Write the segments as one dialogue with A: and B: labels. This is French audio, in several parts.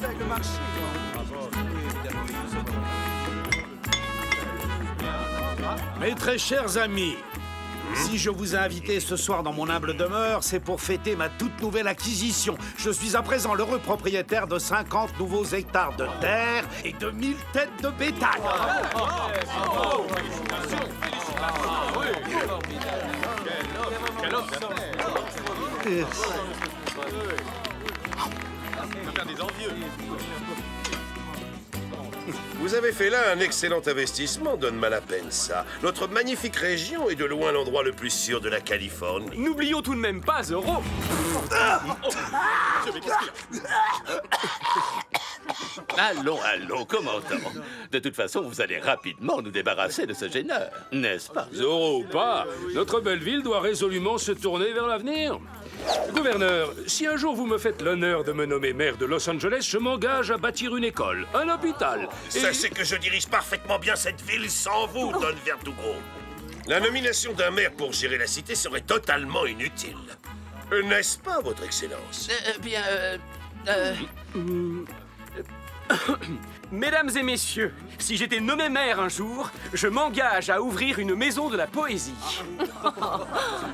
A: avec le marché.
B: Mes très chers amis, si je vous ai invité ce soir dans mon humble demeure, c'est pour fêter ma toute nouvelle acquisition. Je suis à présent l'heureux propriétaire de 50 nouveaux hectares de terre et de 1000 têtes de bétail.
C: Vous avez fait là un excellent investissement, Don Malapensa. Notre magnifique région est de loin l'endroit le plus sûr de la Californie.
D: N'oublions tout de même pas Zoro.
E: Allons, commandant. De toute façon, vous allez rapidement nous débarrasser de ce gêneur, n'est-ce pas?
D: Zoro ou pas, notre belle ville doit résolument se tourner vers l'avenir. Gouverneur, si un jour vous me faites l'honneur de me nommer maire de Los Angeles, je m'engage à bâtir une école, un hôpital.
C: Sachez que je dirige parfaitement bien cette ville sans vous, Don Verdugo. La nomination d'un maire pour gérer la cité serait totalement inutile. N'est-ce pas, Votre Excellence?
D: Mesdames et messieurs, si j'étais nommé maire un jour, je m'engage à ouvrir une maison de la poésie.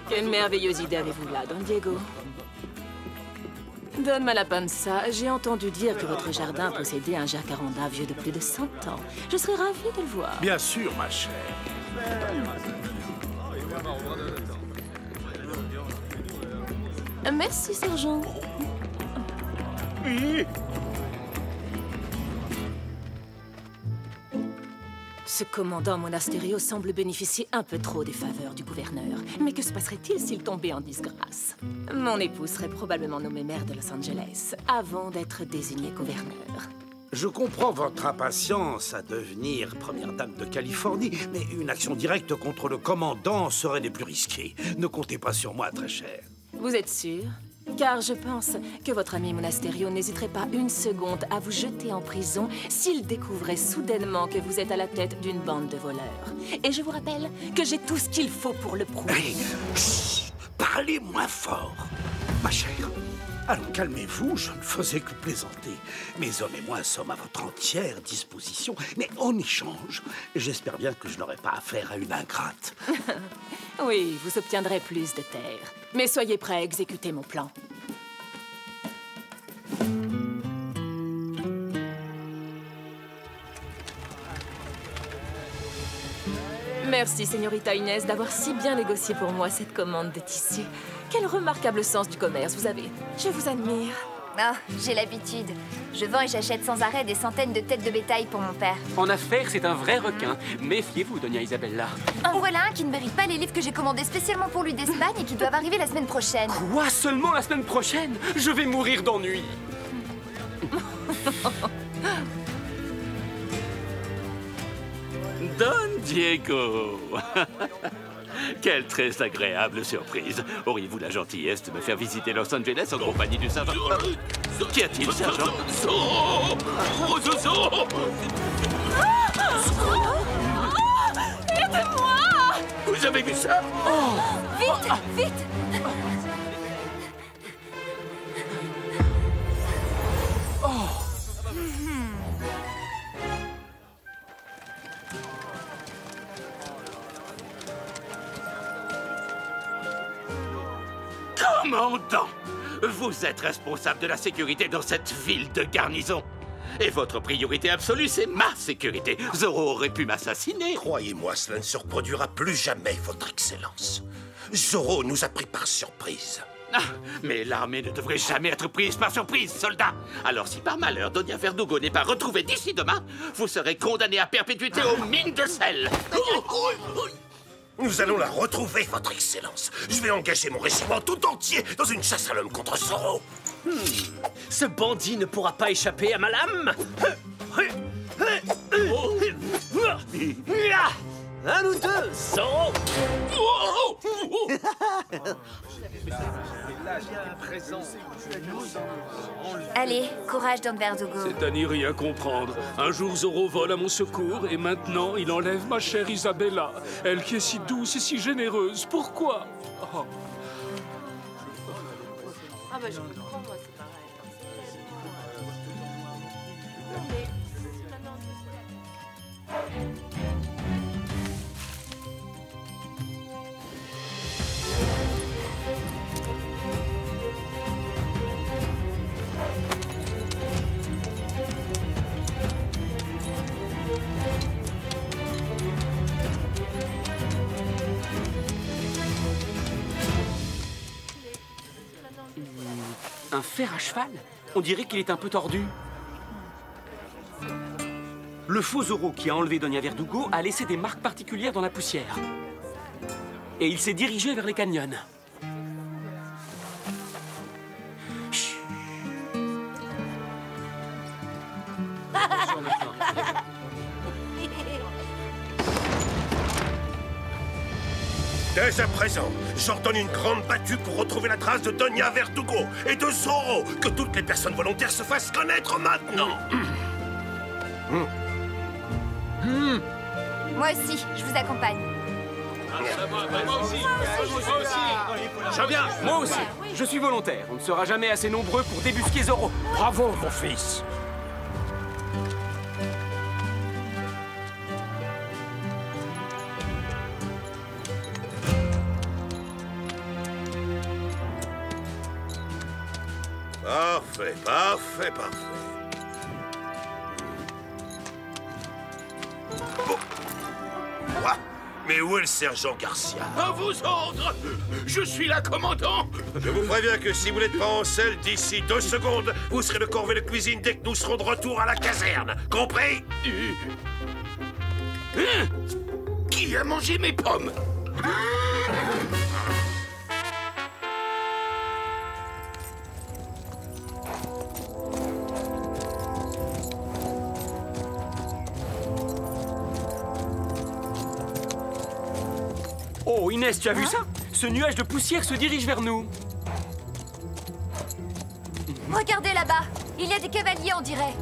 F: Quelle merveilleuse idée avez-vous là, Don Diego? Don Malapansa, j'ai entendu dire que votre jardin possédait un jacaranda vieux de plus de 100 ans. Je serais ravie de le voir.
B: Bien sûr, ma chère.
F: Merci, sergent. Ce commandant Monasterio semble bénéficier un peu trop des faveurs du gouverneur. Mais que se passerait-il s'il tombait en disgrâce? Mon épouse serait probablement nommée maire de Los Angeles avant d'être désignée gouverneur.
B: Je comprends votre impatience à devenir première dame de Californie, mais une action directe contre le commandant serait des plus risquées. Ne comptez pas sur moi, très cher.
F: Vous êtes sûr? Car je pense que votre ami Monasterio n'hésiterait pas une seconde à vous jeter en prison s'il découvrait soudainement que vous êtes à la tête d'une bande de voleurs. Et je vous rappelle que j'ai tout ce qu'il faut pour le prouver.
B: Hey, chut, parlez moins fort, ma chère. Allons, calmez-vous, je ne faisais que plaisanter. Mes hommes et moi sommes à votre entière disposition, mais en échange, j'espère bien que je n'aurai pas affaire à une ingrate.
F: Oui, vous obtiendrez plus de terre. Mais soyez prêts à exécuter mon plan. Merci, Señorita Inès, d'avoir si bien négocié pour moi cette commande de tissu. Quel remarquable sens du commerce vous avez. Je vous admire.
G: Ah, j'ai l'habitude. Je vends et j'achète sans arrêt des centaines de têtes de bétail pour mon père.
D: En affaires, c'est un vrai requin. Méfiez-vous, Doña Isabella.
G: En voilà un qui ne mérite pas les livres que j'ai commandés spécialement pour lui d'Espagne et qui doivent arriver la semaine prochaine.
D: Quoi? Seulement la semaine prochaine? Je vais mourir d'ennui.
E: Don Diego. Quelle très agréable surprise. Auriez-vous la gentillesse de me faire visiter Los Angeles en compagnie du sergent? Qu'y a-t-il, sergent?
F: Aidez-moi!
C: Vous avez vu ça?
G: Vite, vite!
E: Commandant, vous êtes responsable de la sécurité dans cette ville de garnison. Et votre priorité absolue, c'est ma sécurité. Zoro aurait pu m'assassiner.
C: Croyez-moi, cela ne se reproduira plus jamais, Votre Excellence. Zoro nous a pris par surprise.
E: Ah, mais l'armée ne devrait jamais être prise par surprise, soldat. Alors si par malheur Doña Verdugo n'est pas retrouvée d'ici demain, vous serez condamné à perpétuité aux mines de sel.
C: Nous allons la retrouver, Votre Excellence. Je vais engager mon régiment tout entier dans une chasse à l'homme contre Zoro.
H: Ce bandit ne pourra pas échapper à ma lame. Un ou deux, Zoro.
G: Allez, courage, Don Verdugo.
D: C'est à n'y rien comprendre. Un jour, Zoro vole à mon secours et maintenant, il enlève ma chère Isabella. Elle qui est si douce et si généreuse. Pourquoi? Oh.
F: Ah bah je comprends, moi, c'est pareil.
H: fer à cheval? On dirait qu'il est un peu tordu. Le faux Zorro qui a enlevé Doña Verdugo a laissé des marques particulières dans la poussière. Et il s'est dirigé vers les canyons. Chut.
C: Dès à présent, j'ordonne une grande battue pour retrouver la trace de Doña Verdugo et de Zorro. Que toutes les personnes volontaires se fassent connaître maintenant.
G: Moi aussi, je vous accompagne.
H: Je viens. Moi aussi. Je suis volontaire. On ne sera jamais assez nombreux pour débusquer Zorro.
B: Bravo, mon fils.
C: Parfait, parfait, parfait. Oh. Quoi? Mais où est le sergent Garcia?
A: À vos ordres! Je suis là, commandant!
C: Je vous préviens que si vous n'êtes pas en selle d'ici 2 secondes, vous serez le corvée de cuisine dès que nous serons de retour à la caserne. Compris?
A: Qui a mangé mes pommes?
H: Oh, Inès, tu as vu ça? Ce nuage de poussière se dirige vers nous.
G: Regardez là-bas. Il y a des cavaliers, on dirait.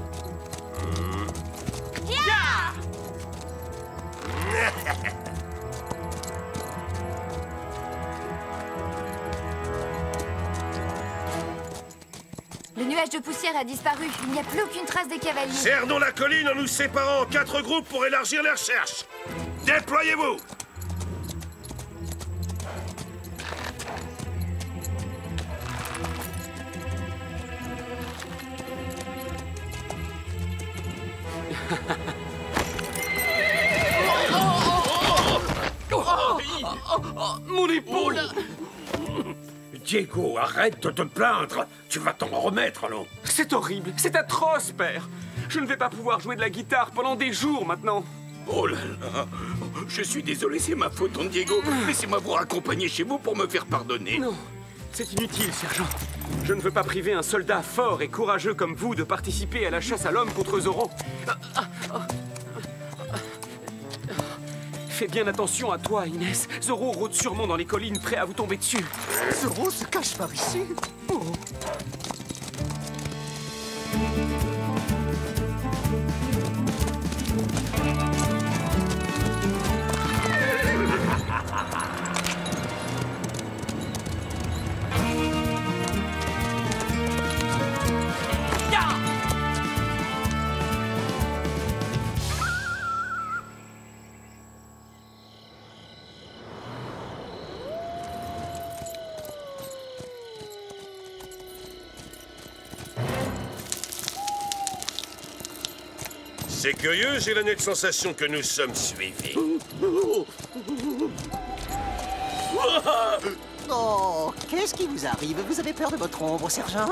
G: Le nuage de poussière a disparu. Il n'y a plus aucune trace des cavaliers.
C: Cernons la colline en nous séparant en 4 groupes pour élargir les recherches. Déployez-vous!
H: Mon épaule!
B: Diego, arrête de te plaindre. Tu vas t'en remettre, non?
H: C'est horrible, c'est atroce, père. Je ne vais pas pouvoir jouer de la guitare pendant des jours maintenant.
A: Oh là là! Je suis désolé, c'est ma faute, Don Diego. Laissez-moi vous raccompagner chez vous pour me faire pardonner.
H: Non, c'est inutile, sergent. Je ne veux pas priver un soldat fort et courageux comme vous de participer à la chasse à l'homme contre Zorro. Fais bien attention à toi, Inès. Zorro rôde sûrement dans les collines, prêt à vous tomber dessus.
I: Zorro se cache par ici. Oh.
C: C'est curieux, j'ai la nette sensation que nous sommes suivis.
I: Oh, qu'est-ce qui vous arrive? Vous avez peur de votre ombre, sergent?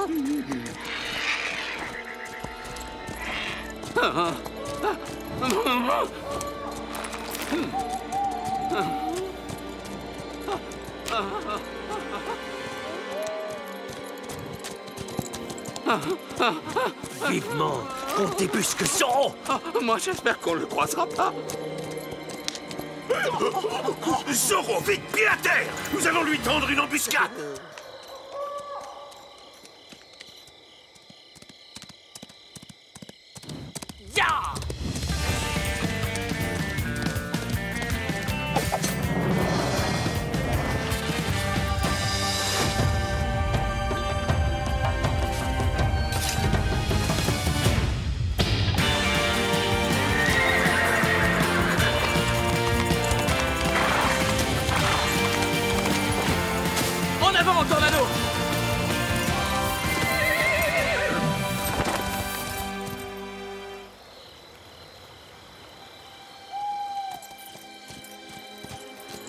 B: Vivement, qu'on débusque Zorro.
A: Moi, j'espère qu'on le croisera pas.
C: Zorro, vite, pied à terre! Nous allons lui tendre une embuscade!
H: En avant, Tornado!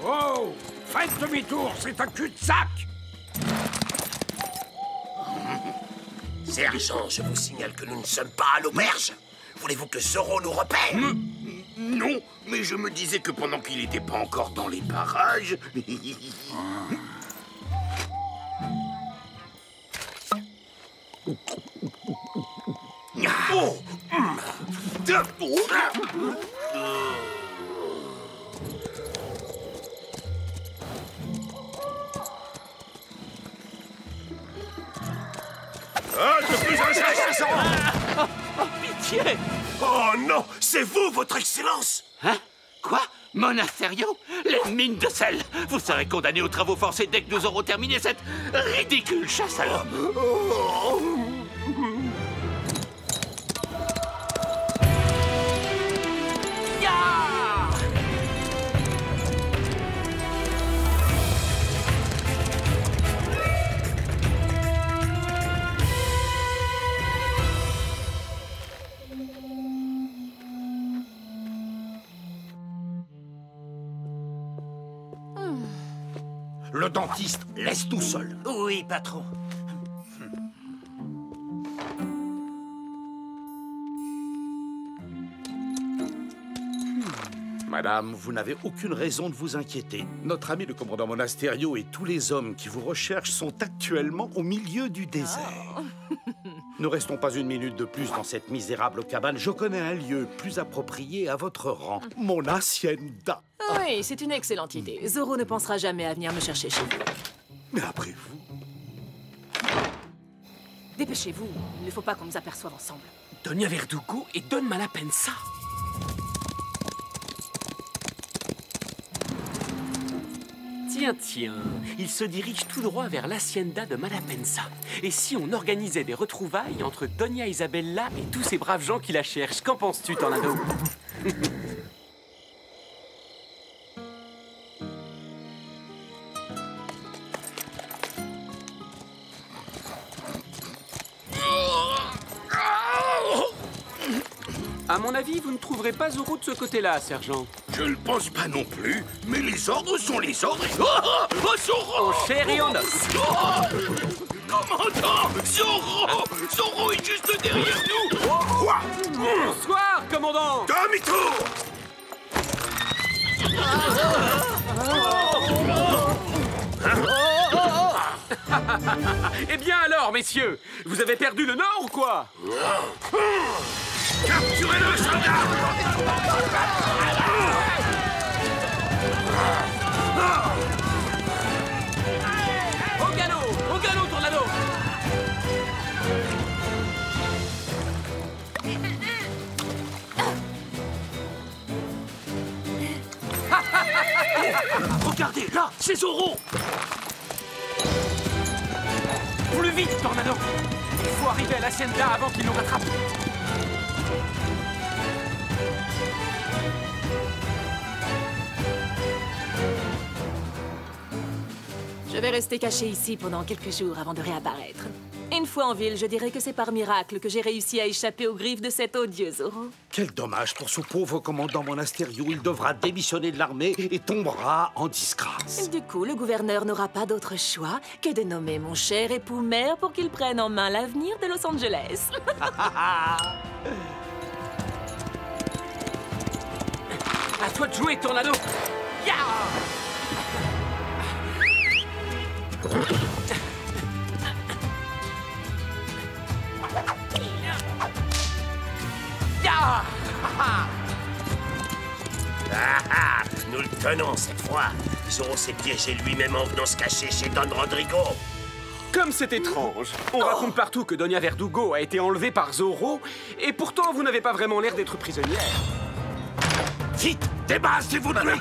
B: Oh! Faites demi-tour, c'est un cul-de-sac!
C: Sergent, je vous signale que nous ne sommes pas à l'auberge. Voulez-vous que Zorro nous repère?
A: Non, mais je me disais que pendant qu'il n'était pas encore dans les parages...
E: Pitié!
C: Oh non, c'est vous, votre excellence!
E: Hein? Quoi? Monasterio? Les mines de sel! Vous serez condamné aux travaux forcés dès que nous aurons terminé cette ridicule chasse à l'homme!
B: Le dentiste, laisse tout seul.
I: Oui, patron.
B: Madame, vous n'avez aucune raison de vous inquiéter. Notre ami le commandant Monasterio et tous les hommes qui vous recherchent sont actuellement au milieu du désert. Ne restons pas une minute de plus dans cette misérable cabane. Je connais un lieu plus approprié à votre rang. Mon hacienda.
F: Oui, c'est une excellente idée. Zorro ne pensera jamais à venir me chercher chez vous.
B: Mais après vous...
F: Dépêchez-vous, il ne faut pas qu'on nous aperçoive ensemble.
H: Donia Verdugo et Don Malapensa. Tiens, il se dirige tout droit vers l'hacienda de Malapensa. Et si on organisait des retrouvailles entre Donia Isabella et tous ces braves gens qui la cherchent? Qu'en penses-tu, Tornado? À mon avis, vous ne trouverez pas Zorro de ce côté-là, sergent.
A: Je ne pense pas non plus, mais les ordres sont les ordres. Oh, Zorro!
H: En chair et en os.
A: Commandant! Zorro! Zorro est juste derrière nous! Quoi?
H: Bonsoir, commandant!
C: Demi-tour!
H: Eh bien alors, messieurs, vous avez perdu le nord ou quoi?
C: Capturez-le, soldat!
H: Au galop, Tornado!
E: Regardez, là, c'est Zorro!
H: Plus vite, Tornado! Il faut arriver à l'hacienda avant qu'il nous rattrape.
F: Je vais rester caché ici pendant quelques jours avant de réapparaître. Une fois en ville, je dirais que c'est par miracle que j'ai réussi à échapper aux griffes de cet odieux Zorro.
B: Quel dommage pour ce pauvre commandant Monasterio. Il devra démissionner de l'armée et tombera en disgrâce.
F: Du coup, le gouverneur n'aura pas d'autre choix que de nommer mon cher époux maire pour qu'il prenne en main l'avenir de Los Angeles.
H: À toi de jouer, Tornado! Ya!
C: Ah ah! Nous le tenons cette fois. Zorro s'est piégé lui-même en venant se cacher chez Don Rodrigo.
H: Comme c'est étrange. On raconte partout que Donia Verdugo a été enlevée par Zorro, et pourtant vous n'avez pas vraiment l'air d'être prisonnière.
C: Vite, débarrassez-vous de lui!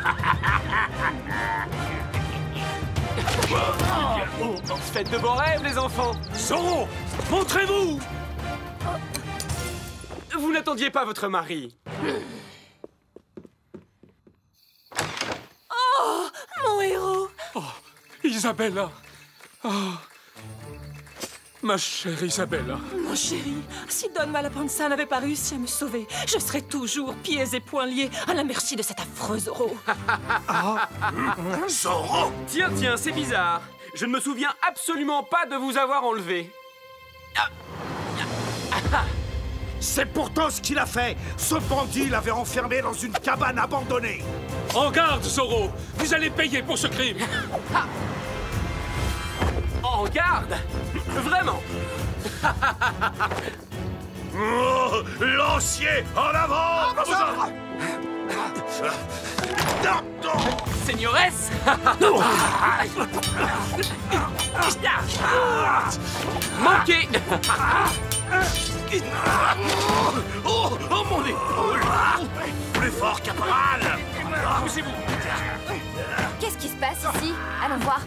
H: Faites de beaux rêves, les enfants.
C: Zorro, montrez-vous!
H: Vous n'attendiez pas votre mari.
F: Oh, mon héros!
D: Oh, Isabella! Oh, ma chère Isabella!
F: Mon chéri, si Don Malapensa n'avait pas réussi à me sauver, je serais toujours pieds et poings liés à la merci de cet affreux Zorro.
C: Zorro!
H: Tiens, c'est bizarre. Je ne me souviens absolument pas de vous avoir enlevé.
B: C'est pourtant ce qu'il a fait. Ce bandit l'avait enfermé dans une cabane abandonnée.
D: En garde, Zorro! Vous allez payer pour ce crime!
H: En garde? Vraiment?
C: Oh, lancier, en avant!
H: Seigneuresse! Manqué!
C: Oh, mon épaule! Plus fort, caporal!
D: Poussez-vous!
G: Qu'est-ce qui se passe ici? Allons voir.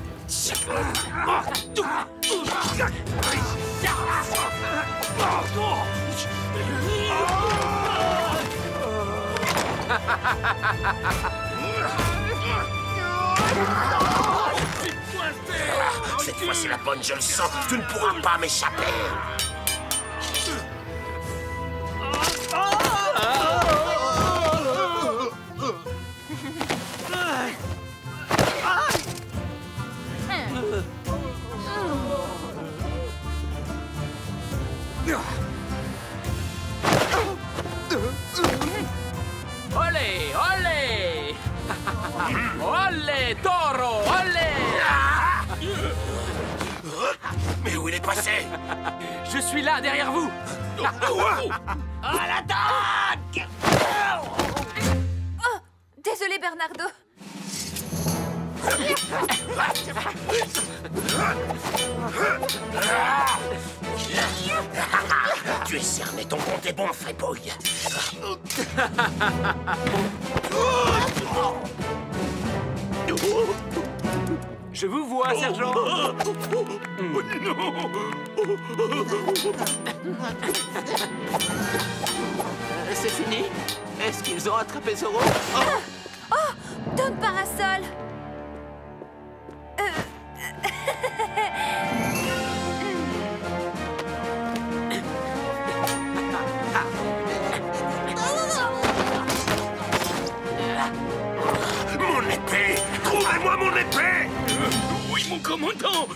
C: Cette fois, c'est la bonne, je le sens. Tu ne pourras pas m'échapper.
H: Olé, olé! Olé, taureau, olé!
C: Mais où il est passé?
H: Je suis là, derrière vous!
C: À l'attaque!
G: Oh! Désolé, Bernardo.
C: Tu es cerné, ton compte est bon, fripouille.
H: Je vous vois, sergent.
E: C'est fini? Est-ce qu'ils ont attrapé Zorro?
G: Oh! Donne parasol.
C: Mon épée! Trouvez-moi mon épée!
A: Oui, mon commandant!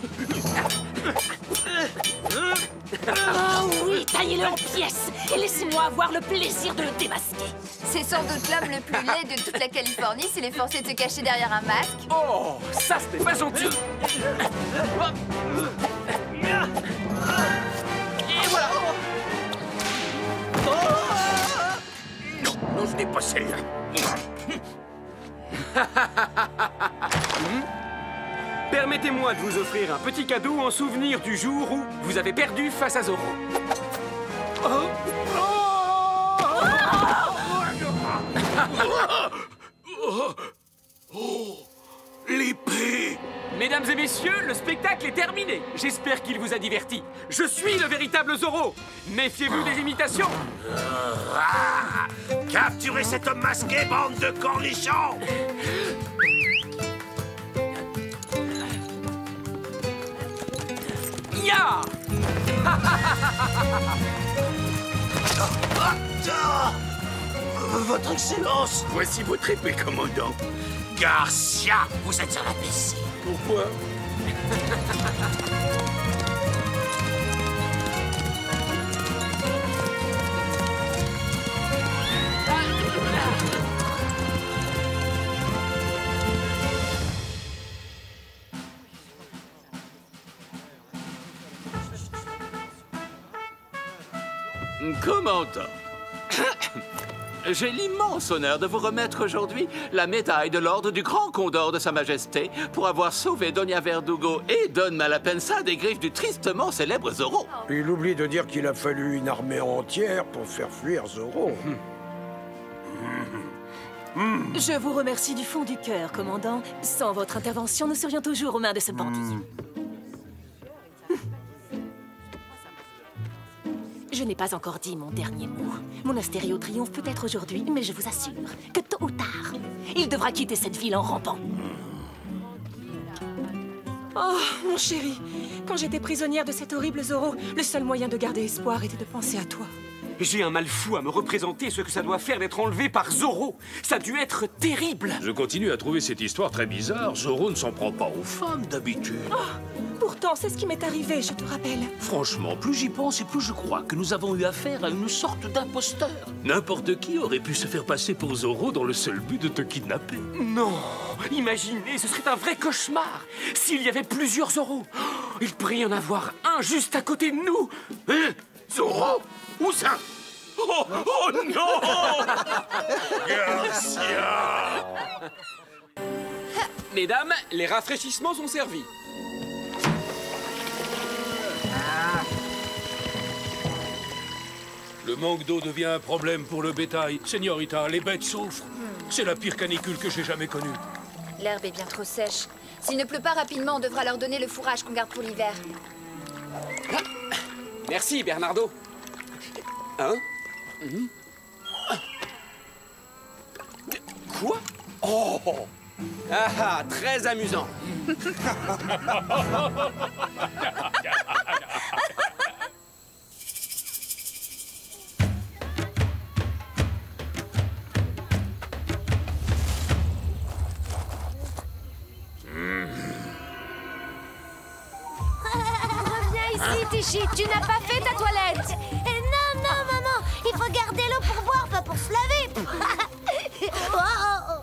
F: Oh oui, taillez-le en pièces et laissez-moi avoir le plaisir de le démasquer.
G: C'est sans doute l'homme le plus laid de toute la Californie s'il est forcé de se cacher derrière un masque.
H: Oh, ça, c'était pas gentil. Et voilà.
C: Non, ce n'est pas celle-là.
H: Permettez-moi de vous offrir un petit cadeau en souvenir du jour où vous avez perdu face à Zorro.
C: L'épée!
H: Mesdames et messieurs, le spectacle est terminé. J'espère qu'il vous a diverti. Je suis le véritable Zorro. Méfiez-vous des imitations.
C: Capturez cet homme masqué, bande de cornichons!
H: Ya!
C: Votre Excellence!
A: Voici votre épée, commandant.
C: Garcia, vous êtes un imbécile.
A: Pourquoi?
E: Commandant, j'ai l'immense honneur de vous remettre aujourd'hui la médaille de l'ordre du Grand Condor de Sa Majesté pour avoir sauvé Doña Verdugo et Don Malapensa des griffes du tristement célèbre Zorro.
J: Il oublie de dire qu'il a fallu une armée entière pour faire fuir Zorro.
F: Je vous remercie du fond du cœur, commandant. Sans votre intervention, nous serions toujours aux mains de ce bandit. Je n'ai pas encore dit mon dernier mot. Mon Astério triomphe peut-être aujourd'hui, mais je vous assure que tôt ou tard, il devra quitter cette ville en rampant. Oh, mon chéri, quand j'étais prisonnière de cet horrible Zorro, le seul moyen de garder espoir était de penser à toi.
H: J'ai un mal fou à me représenter ce que ça doit faire d'être enlevé par Zorro. Ça a dû être terrible.
D: Je continue à trouver cette histoire très bizarre. Zorro ne s'en prend pas aux femmes d'habitude.
F: Pourtant, c'est ce qui m'est arrivé, je te rappelle.
D: Franchement, plus j'y pense et plus je crois que nous avons eu affaire à une sorte d'imposteur. N'importe qui aurait pu se faire passer pour Zorro dans le seul but de te kidnapper.
H: Non, imaginez, ce serait un vrai cauchemar. S'il y avait plusieurs Zorro, il pourrait y en avoir un juste à côté de nous.
A: Hein? Zorro? Où ça?
C: Oh non! Garcia!
H: Mesdames, les rafraîchissements sont servis.
D: Le manque d'eau devient un problème pour le bétail. Señorita, les bêtes souffrent. C'est la pire canicule que j'ai jamais connue.
G: L'herbe est bien trop sèche. S'il ne pleut pas rapidement, on devra leur donner le fourrage qu'on garde pour l'hiver.
H: Merci, Bernardo. Hein? Quoi? Oh! Ah, très amusant.
K: Reviens ici, Tichy, tu n'as pas fait ta toilette. Non, maman, il faut garder l'eau pour boire, pas pour se laver.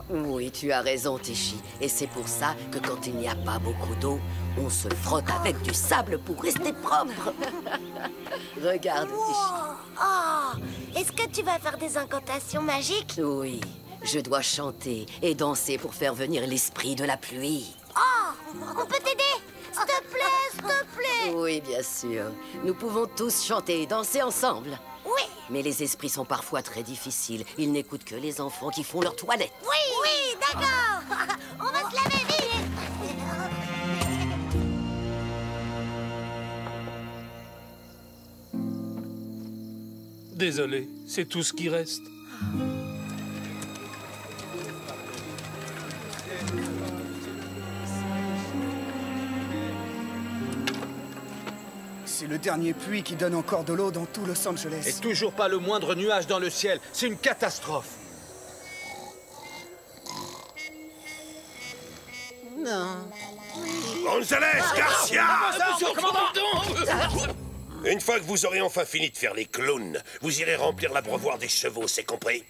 L: Oui, tu as raison, Tichy. Et c'est pour ça que quand il n'y a pas beaucoup d'eau, on se frotte avec du sable pour rester propre. Regarde, Tichy.
K: Est-ce que tu vas faire des incantations magiques?
L: Oui, je dois chanter et danser pour faire venir l'esprit de la pluie.
K: On peut t'aider? S'il te plaît, s'il te plaît.
L: Oui, bien sûr. Nous pouvons tous chanter et danser ensemble.
K: Oui.
L: Mais les esprits sont parfois très difficiles. Ils n'écoutent que les enfants qui font leur toilette.
K: Oui, d'accord. On va se laver vite.
D: Désolé, c'est tout ce qui reste.
M: C'est le dernier puits qui donne encore de l'eau dans tout Los Angeles.
B: Et toujours pas le moindre nuage dans le ciel. C'est une catastrophe.
L: Non.
C: Gonzalez, Garcia!
A: Monsieur le commandant!
C: Une fois que vous aurez enfin fini de faire les clowns, vous irez remplir l'abreuvoir des chevaux, c'est compris?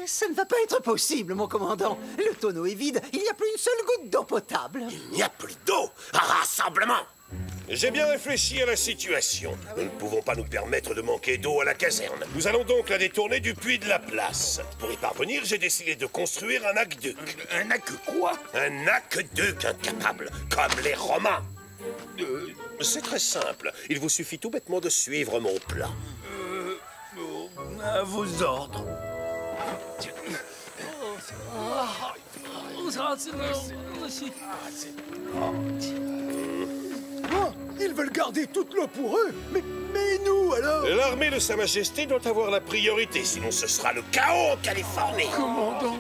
I: Ça ne va pas être possible, mon commandant. Le tonneau est vide, il n'y a plus une seule goutte d'eau potable.
C: Il n'y a plus d'eau! Rassemblement! J'ai bien réfléchi à la situation. Nous ne pouvons pas nous permettre de manquer d'eau à la caserne. Nous allons donc la détourner du puits de la place. Pour y parvenir, j'ai décidé de construire un aqueduc.
A: Un aqueduc quoi?
C: Un aqueduc incapable, comme les Romains. C'est très simple. Il vous suffit tout bêtement de suivre mon plan.
A: À vos ordres.
J: Ils veulent garder toute l'eau pour eux. Mais nous, alors?
C: L'armée de Sa Majesté doit avoir la priorité, sinon ce sera le chaos en Californie.
D: Commandant,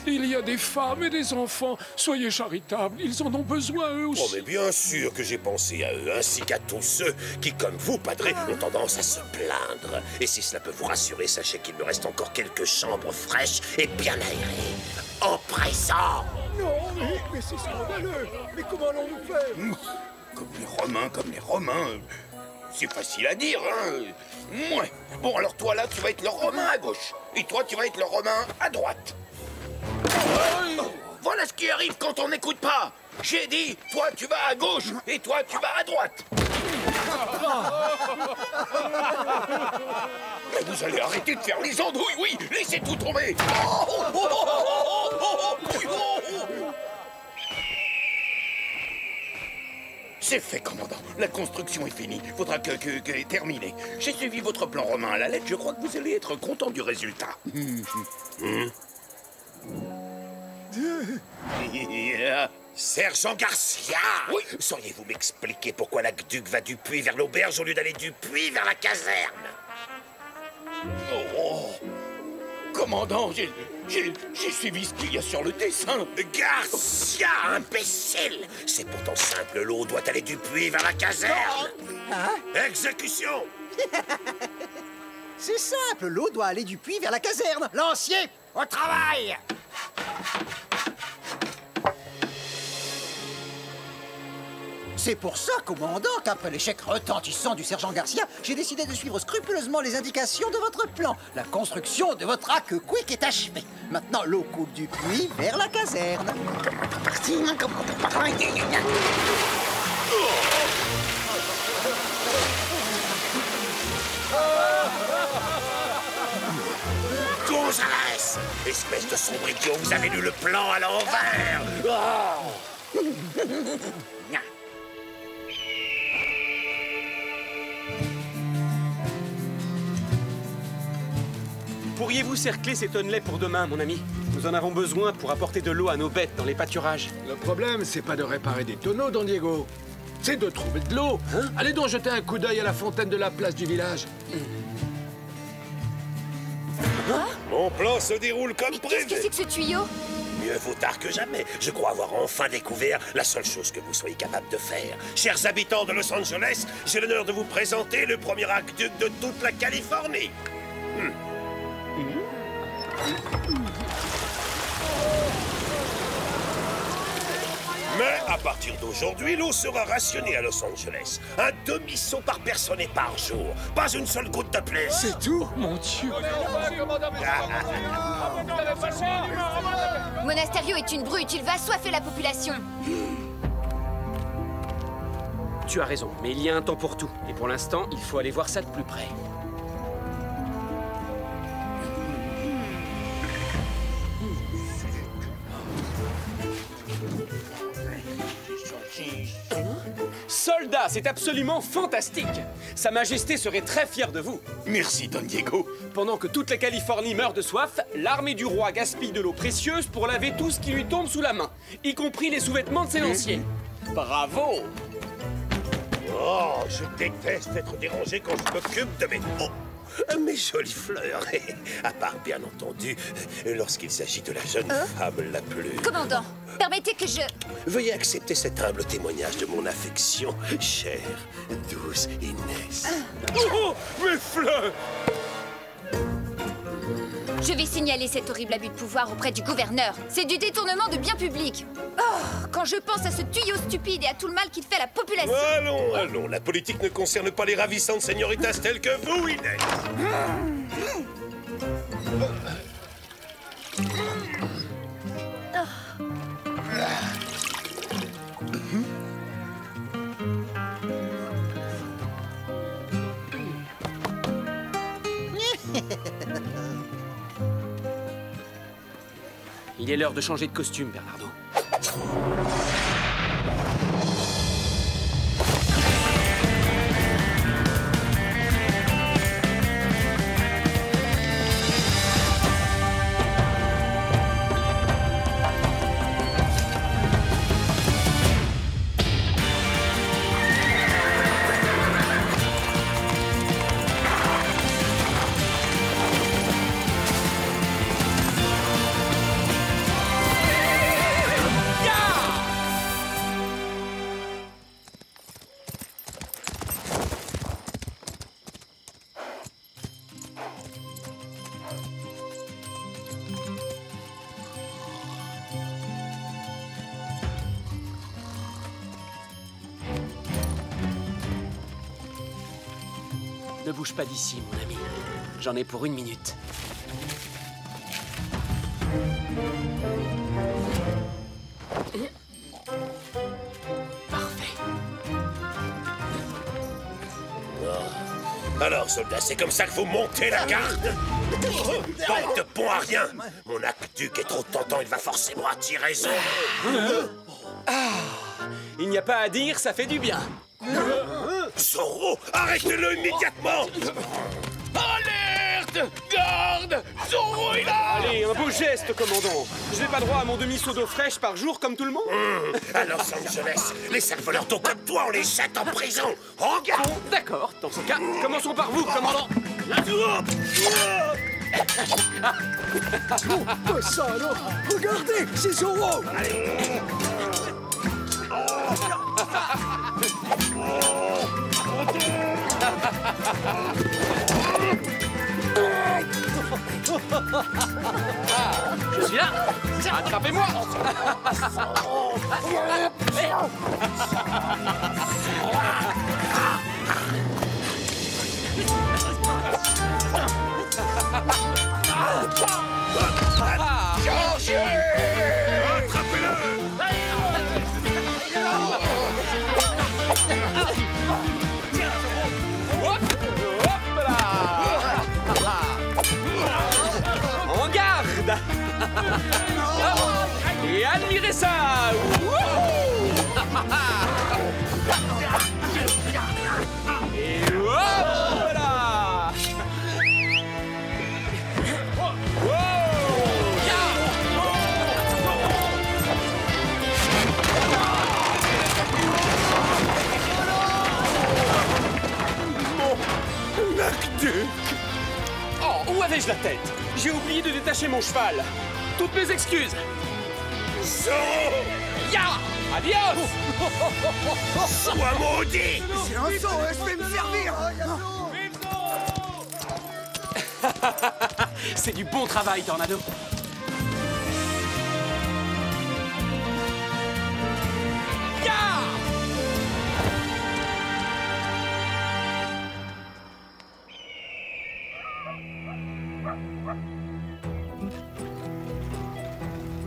D: il y a des femmes et des enfants. Soyez charitables, ils en ont besoin eux aussi.
C: Oh, mais bien sûr que j'ai pensé à eux, ainsi qu'à tous ceux qui, comme vous, padré, ont tendance à se plaindre. Et si cela peut vous rassurer, sachez qu'il me reste encore quelques chambres fraîches et bien aérées. En présent.
J: Non, mais c'est scandaleux. Mais comment allons-nous faire?
A: Comme les Romains. C'est facile à dire, hein. Mouais. Bon, alors toi, là, tu vas être le Romain à gauche. Et toi, tu vas être le Romain à droite. Oh, voilà ce qui arrive quand on n'écoute pas. J'ai dit, toi, tu vas à gauche. Et toi, tu vas à droite. Mais vous allez arrêter de faire les andouilles, oui. Laissez tout tomber. C'est fait, commandant. La construction est finie. Faudra que terminer. J'ai suivi votre plan romain à la lettre. Je crois que vous allez être content du résultat.
C: Sergent Garcia!
A: Oui.
C: Sauriez-vous m'expliquer pourquoi l'aqueduc va du puits vers l'auberge au lieu d'aller du puits vers la caserne?
A: Oh. Commandant, j'ai suivi ce qu'il y a sur le dessin.
C: Garcia, imbécile! C'est pourtant simple, l'eau doit aller du puits vers la caserne. Exécution!
I: C'est simple, l'eau doit aller du puits vers la caserne. Lancier, au travail! C'est pour ça, commandant, qu'après l'échec retentissant du sergent Garcia, j'ai décidé de suivre scrupuleusement les indications de votre plan. La construction de votre arc quick est achevée. Maintenant, l'eau coule du puits vers la caserne.
C: Gonzalez! Espèce de sombre idiot, vous avez lu le plan à l'envers! Oh.
H: Pourriez-vous cercler ces tonnelets pour demain, mon ami? Nous en avons besoin pour apporter de l'eau à nos bêtes dans les pâturages.
J: Le problème, c'est pas de réparer des tonneaux, Don Diego. C'est de trouver de l'eau. Hein? Allez donc jeter un coup d'œil à la fontaine de la place du village.
C: Mon plan se déroule comme prévu.
K: Qu'est-ce que c'est que ce tuyau?
C: Mieux vaut tard que jamais. Je crois avoir enfin découvert la seule chose que vous soyez capable de faire. Chers habitants de Los Angeles, j'ai l'honneur de vous présenter le premier aqueduc de toute la Californie. Mais à partir d'aujourd'hui, l'eau sera rationnée à Los Angeles. Un demi-seau par personne et par jour. Pas une seule goutte de plus.
J: C'est tout? Mon Dieu!
K: Monasterio est une brute, il va assoiffer la population.
H: Tu as raison, mais il y a un temps pour tout. Et pour l'instant, il faut aller voir ça de plus près. Soldats, c'est absolument fantastique! Sa Majesté serait très fière de vous.
A: Merci, Don Diego.
H: Pendant que toute la Californie meurt de soif, l'armée du roi gaspille de l'eau précieuse pour laver tout ce qui lui tombe sous la main, y compris les sous-vêtements de ses lanciers. Bravo!
C: Oh, je déteste être dérangé quand je m'occupe de mes jolies fleurs. À part, bien entendu, lorsqu'il s'agit de la jeune femme la plus...
K: Commandant, permettez que je...
C: Veuillez accepter cet humble témoignage de mon affection, chère, douce Inès.
A: Oh, mes fleurs!
K: Je vais signaler cet horrible abus de pouvoir auprès du gouverneur. C'est du détournement de biens publics. Oh, quand je pense à ce tuyau stupide et à tout le mal qu'il fait à la population...
C: Allons, allons, la politique ne concerne pas les ravissantes señoritas telles que vous, Inès.
H: Il est l'heure de changer de costume, Bernardo. Ne bouge pas d'ici, mon ami. J'en ai pour 1 minute. Parfait.
C: Alors, soldats, c'est comme ça que vous montez la garde? Bande de bons à rien. Mon aqueduc est trop tentant, il va forcément attirer raison.
H: Il n'y a pas à dire, ça fait du bien.
C: Zorro, arrêtez-le immédiatement!
A: Alerte! Garde! Zorro est là!
H: Allez, un beau geste, commandant. Je n'ai pas droit à mon demi-seau d'eau fraîche par jour comme tout le monde?
C: À Los Angeles, les sales voleurs d'eau comme toi, on les jette en prison! Regarde!
H: Bon, d'accord. Dans ce cas, commençons par vous, commandant.
J: Oh, ça alors! Regardez, c'est Zorro!
H: Je suis là. Attrapez-moi. En garde. Et admirez ça. Et hop là.
C: Mon aqueduc.
H: Oh, où avais-je la tête? J'ai oublié de détacher mon cheval. Toutes mes excuses.
C: Zorro!
H: Ya! Adios!
C: Sois maudit!
M: C'est un saut, je vais me servir.
H: C'est du bon travail, Tornado. Ya!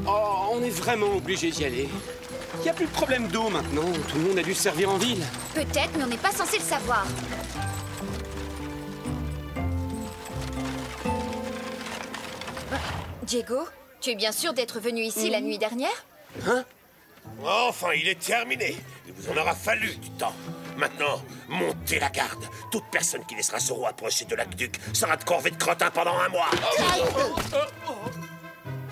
H: Oh, on est vraiment obligé d'y aller. Il n'y a plus de problème d'eau maintenant. Tout le monde a dû se servir en ville.
K: Peut-être, mais on n'est pas censé le savoir. Diego, tu es bien sûr d'être venu ici la nuit dernière?
C: Hein? Enfin, il est terminé. Il vous en aura fallu du temps. Maintenant, montez la garde. Toute personne qui laissera Zorro approcher de l'aqueduc sera de corvée de crottin pendant 1 mois.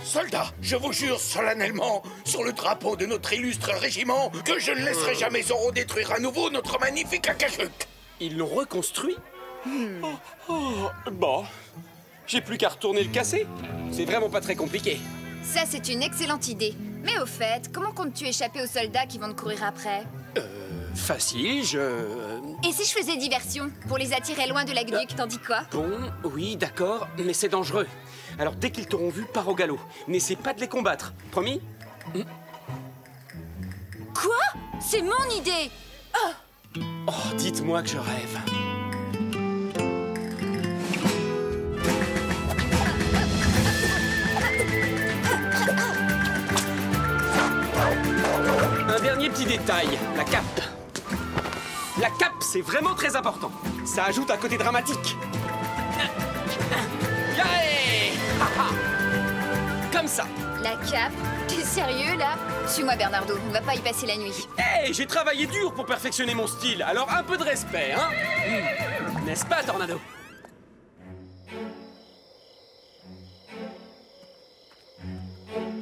A: Soldats, je vous jure solennellement, sur le drapeau de notre illustre régiment, que je ne laisserai jamais Zorro détruire à nouveau notre magnifique aqueduc.
H: Ils l'ont reconstruit? Bon, j'ai plus qu'à retourner le casser. C'est vraiment pas très compliqué.
K: Ça, c'est une excellente idée. Mais au fait, comment comptes-tu échapper aux soldats qui vont te courir après?
H: Facile,
K: Et si je faisais diversion, pour les attirer loin de l'aqueduc, t'en dis quoi?
H: Bon, oui, d'accord, mais c'est dangereux. Alors dès qu'ils t'auront vu, pars au galop. N'essaie pas de les combattre, promis?
K: Quoi? C'est mon idée!
H: Oh, dites-moi que je rêve. Un dernier petit détail, la cape. La cape, c'est vraiment très important. Ça ajoute un côté dramatique. Yaé! Comme ça.
K: La cape? T'es sérieux, là? Suis-moi, Bernardo, on va pas y passer la nuit.
H: Hey, j'ai travaillé dur pour perfectionner mon style, alors un peu de respect, hein? N'est-ce pas, Tornado?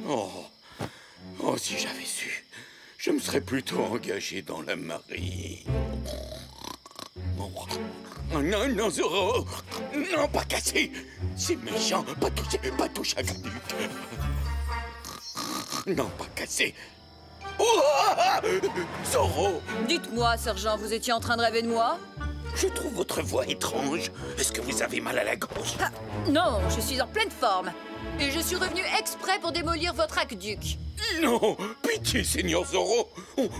A: Oh, si j'avais su, je me serais plutôt engagé dans la marine. Non, non, Zorro! Non, pas casser! C'est méchant! Pas toucher à l'aqueduc! Non, pas casser! Oh, Zorro!
F: Dites-moi, sergent, vous étiez en train de rêver de moi?
A: Je trouve votre voix étrange. Est-ce que vous avez mal à la gorge?
F: Non, je suis en pleine forme. Et je suis revenu exprès pour démolir votre aqueduc.
A: Non! Pitié, Seigneur Zorro!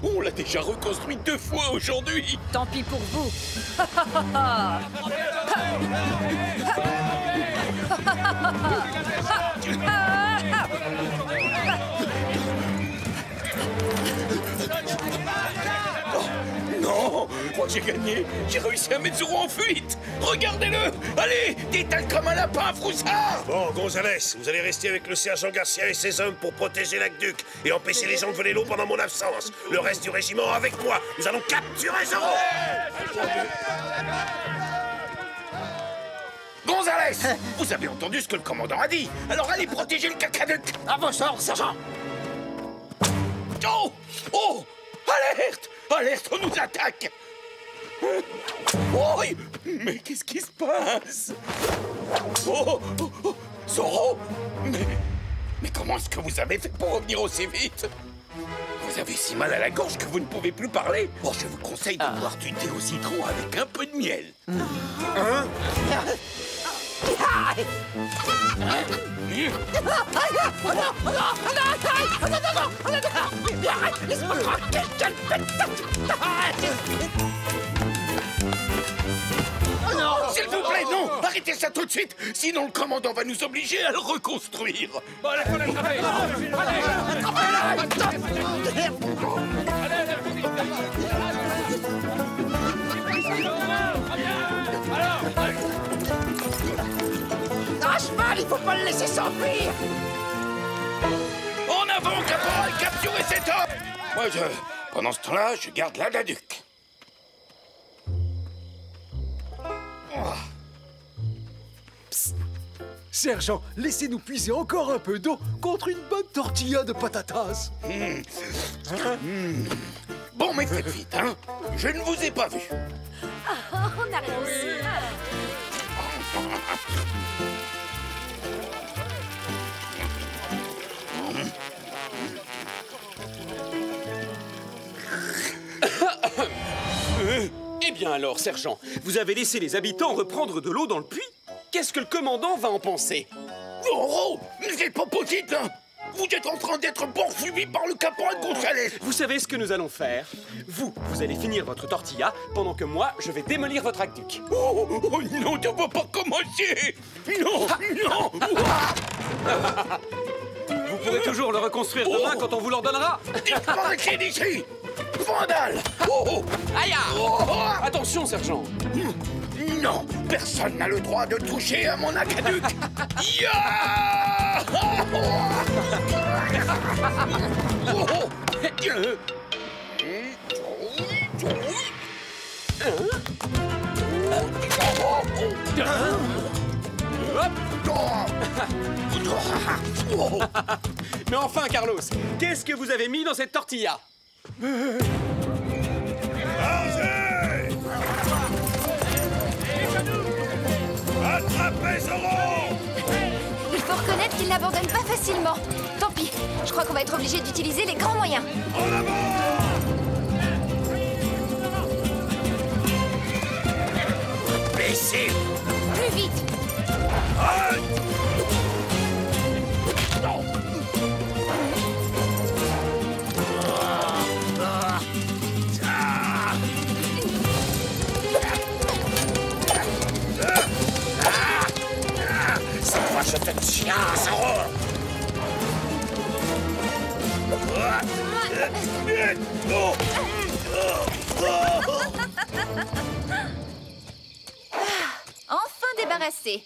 A: On l'a déjà reconstruit 2 fois aujourd'hui!
F: Tant pis pour vous!
A: Non! Je crois que j'ai gagné! J'ai réussi à mettre Zorro en fuite! Regardez-le! Allez! Détale comme un lapin, Froussard!
C: Bon, Gonzalez, vous allez rester avec le sergent Garcia et ses hommes pour protéger l'aqueduc et empêcher les gens de voler l'eau pendant mon absence. Le reste du régiment avec moi. Nous allons capturer Zorro!
A: Gonzalez! Vous avez entendu ce que le commandant a dit! Alors allez protéger le cacaduc!
I: À vos ordres, sergent!
A: Oh! Oh! Alerte! Alerte, on nous attaque! Oh! Mais qu'est-ce qui se passe? Oh! Zorro! Mais comment est-ce que vous avez fait pour revenir aussi vite? Vous avez si mal à la gorge que vous ne pouvez plus parler? Oh, je vous conseille de boire du thé au citron avec un peu de miel. Hein?
I: Laisse-moi tranquille, quelle bête.
A: Oh non, s'il vous plaît, non. Arrêtez ça tout de suite, sinon le commandant va nous obliger à le reconstruire.
D: Bon, allez, faut l'attraper.
I: Ah, cheval, il faut pas le laisser s'enfuir.
A: En avant, caporal, capturez cet homme. Moi, pendant ce temps-là, je garde la Daduc.
N: Sergent, laissez-nous puiser encore un peu d'eau contre une bonne tortilla de patatas.
A: Bon, mais faites vite, hein. Je ne vous ai pas vu.
F: On a réussi.
H: Eh bien alors, sergent, vous avez laissé les habitants reprendre de l'eau dans le puits? Qu'est-ce que le commandant va en penser?
A: Oh, c'est pas possible, hein. Vous êtes en train d'être poursuivi par le caporal Gonzalez.
H: Vous savez ce que nous allons faire? Vous allez finir votre tortilla, pendant que moi, je vais démolir votre aqueduc.
A: Oh non, tu ne vas pas commencer. Non, non.
H: Vous pourrez toujours le reconstruire demain quand on vous l'ordonnera.
A: Disparaissez d'ici. Vandale.
H: Aïe! Attention, sergent.
A: Non, personne n'a le droit de toucher à mon aqueduc.
H: Mais enfin, Carlos, qu'est-ce que vous avez mis dans cette tortilla?
C: Attrapez Zoro!
K: Il faut reconnaître qu'il n'abandonne pas facilement. Tant pis, je crois qu'on va être obligé d'utiliser les grands moyens.
C: En avant!
A: Baissez.
K: Plus vite.
A: C'est moi, je te tiens, Zoro.
K: Enfin débarrassé.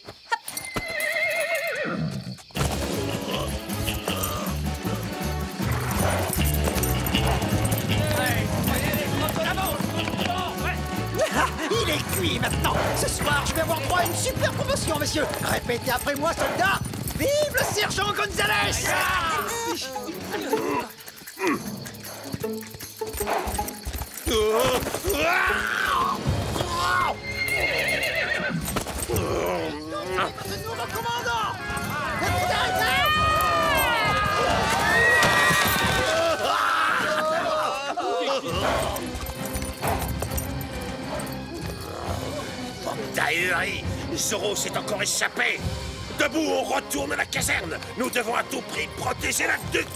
I: Il est cuit maintenant. Ce soir, je vais avoir droit à une super promotion, messieurs. Répétez après moi, soldats. Vive le sergent Gonzalez! Mon commandant!
C: Ahuri! Zoro s'est encore échappé! Debout, on retourne à la caserne! Nous devons à tout prix protéger l'aqueduc!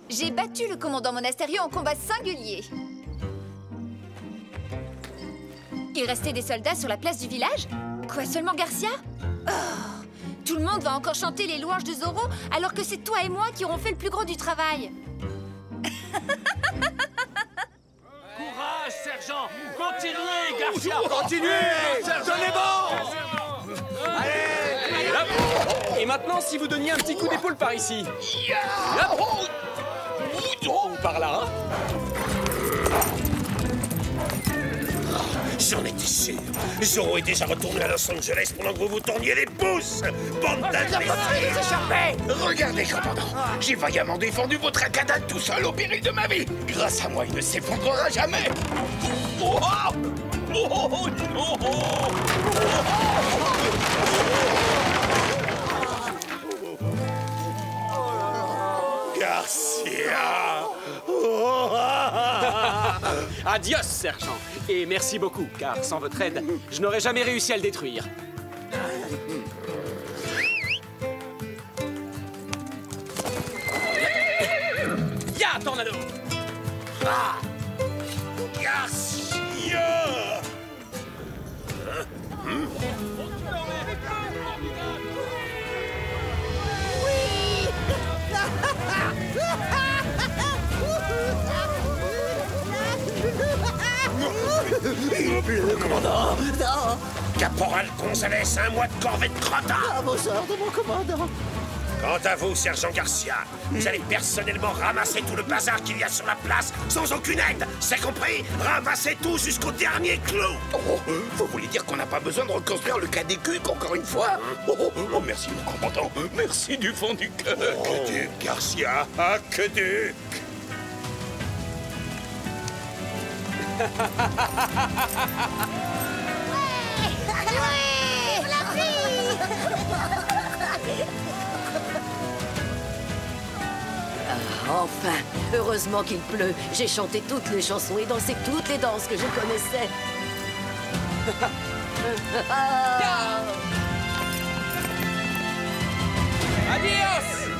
K: J'ai battu le commandant Monasterio en combat singulier. Il restait des soldats sur la place du village? Quoi, seulement Garcia? Oh, tout le monde va encore chanter les louanges de Zoro alors que c'est toi et moi qui aurons fait le plus gros du travail.
E: Courage, sergent! Continuez, Garcia!
H: Continuez! Tenez bon! Allez! Hop. Et maintenant, si vous donniez un petit coup d'épaule par ici. Hop. Ou par là.
C: J'en étais sûr! Zoro est déjà retourné à Los Angeles pendant que vous vous tourniez les pouces! Bande d'imbéciles!
A: Regardez, commandant, j'ai vaillamment défendu votre Akada tout seul au péril de ma vie. Grâce à moi, il ne s'effondrera jamais. Oh, oh, oh non!
C: Garcia! Oh,
H: Adios, sergent. Et merci beaucoup, car sans votre aide, je n'aurais jamais réussi à le détruire. Ya, tornado!
C: Ah! Garcia! Il pleut, commandant!
I: Non!
C: Caporal Gonzalez, un mois de corvée de crottin!
I: À vos ordres, mon commandant!
C: Quant à vous, sergent Garcia, vous allez personnellement ramasser tout le bazar qu'il y a sur la place sans aucune aide. C'est compris? Ramassez tout jusqu'au dernier clou.
A: Oh, vous voulez dire qu'on n'a pas besoin de reconstruire le KDQ encore une fois? Oh, merci, mon commandant. Merci du fond du cœur.
C: Aqueduc, Garcia, aqueduc.
L: Enfin, heureusement qu'il pleut. J'ai chanté toutes les chansons et dansé toutes les danses que je connaissais.
H: Adios!